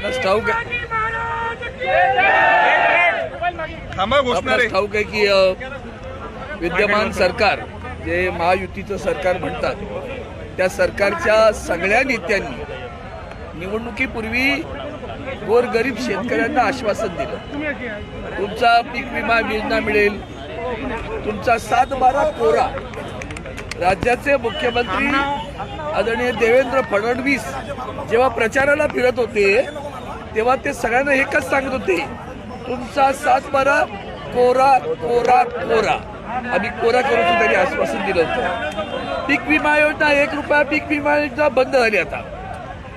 ठाऊक आहे की विद्यमान सरकार जे महायुतीचं सरकार म्हणतात त्या सरकारच्या सगळ्या नेत्यांनी निवडणुकीपूर्वी गोरगरीब शेतकऱ्यांना आश्वासन दिलं, तुमचा पीक विमा योजना मिळेल, तुमचा 7/12 कोरा। राज्याचे मुख्यमंत्री आदरणीय देवेंद्र फडणवीस जेव्हा प्रचाराला फिरत होते तेव्हा ते सगळ्यांना एकच सांगत होते, तुमचा 7/12 कोरा कोरा कोरा। आम्ही कोरा करून त्यांनी आश्वासन दिलं होतं। पीक विमा योजना 1 रुपया पीक विमा योजना बंद झाली, आता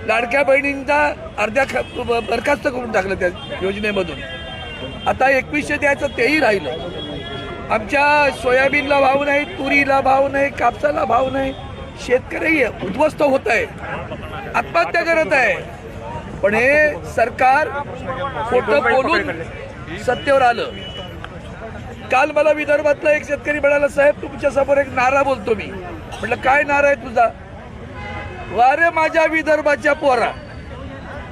लाडक्या बहिणींचा अर्ध्या बरखास्त करून टाकलं त्या योजनेमधून। आता 2100 द्यायचं तेही राहिलं। आमच्या सोयाबीनला भाव नाही, तुरीला भाव नाही, कापसाला भाव नाही, शेतकरी उद्ध्वस्त होत आहे, आत्महत्या करत आहे। पण हे सरकार खोटं बोलून सत्तेवर आलं। काल मला विदर्भातला एक शेतकरी म्हणाला, साहेब तुमच्या समोर एक नारा बोलतो मी। म्हटलं काय नारा आहे तुझा? वारे माझ्या विदर्भाच्या पोरा,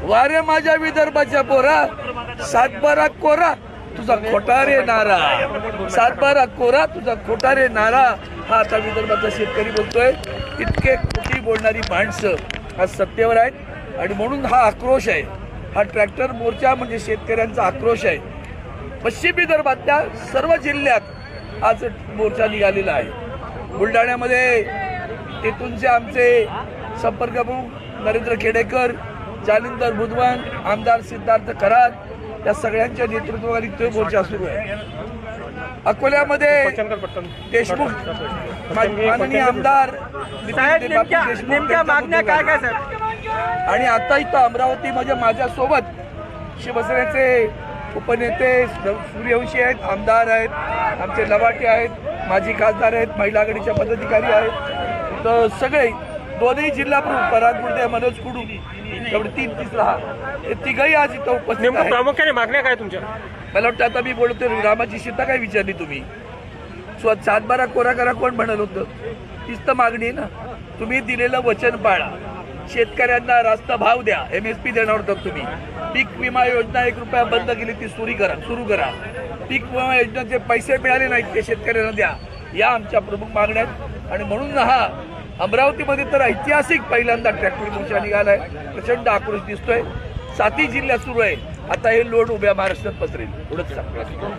वारे माझ्या विदर्भाच्या पोरा, 7/12 कोरा तुझा खोटा रे नारा, 7/12 कोरा तुझा खोटा रे नारा। हा आता विदर्भाचा शेतकरी बोलतोय। इतके खोटी बोलणारी माणसं आज सत्तेवर आहेत आणि म्हणून हा आक्रोश आहे। हा ट्रॅक्टर मोर्चा म्हणजे शेतकऱ्यांचा आक्रोश आहे। पश्चिम विदर्भातल्या सर्व जिल्ह्यात आज मोर्चा निघालेला आहे। बुलढाण्यामध्ये तेथूनचे आमचे संपर्क प्रमुख नरेंद्र खेडेकर, जालिंदर बुधवान, आमदार सिद्धार्थ कराड या सगळ्यांच्या नेतृत्वाखाली तो मोर्चा सुरू आहे। अकोल्यामध्ये देशमुख माननीय आमदार नेमक्या मागण्या काय काय सर? आणि आता इथं अमरावतीमध्ये माझ्यासोबत शिवसेनेचे उपनेते सूर्यवंशी आहेत, आमदार आहेत, आमचे लवाटे आहेत, माजी खासदार आहेत, महिला आघाडीच्या पदाधिकारी आहेत, तर सगळे दोन्ही जिल्हा प्रमुख पराग गुर्दे, मनोज कुडू एवढे 3-3 हे तिघही आज इथं उपस्थित आहेत। प्रामुख्याने मागण्या काय तुमच्या? मला वाटतं आता मी बोलतोय रामाची सीता काय विचारली तुम्ही? 7/12 कोरा करा कोण म्हणाल होतं? तीच तर मागणी आहे ना। तुम्ही दिलेलं वचन पाळा, शेतकऱ्यांना रास्त भाव द्या, MSP देणार होतात तुम्ही। पीक विमा योजना 1 रुपया बंद केली ती सुरू करा। पीक विमा योजनेचे पैसे मिळाले नाहीत ते शेतकऱ्यांना द्या, या आमच्या प्रमुख मागण्या आहेत। आणि म्हणून हा अमरावतीमध्ये तर ऐतिहासिक पहिल्यांदा ट्रॅक्टर मोर्चा निघालाय, प्रचंड आक्रोश दिसतोय। 7ही जिल्ह्यात सुरू आहे। आता हे लोड उभ्या महाराष्ट्रात पसरेल एवढंच सांगतो।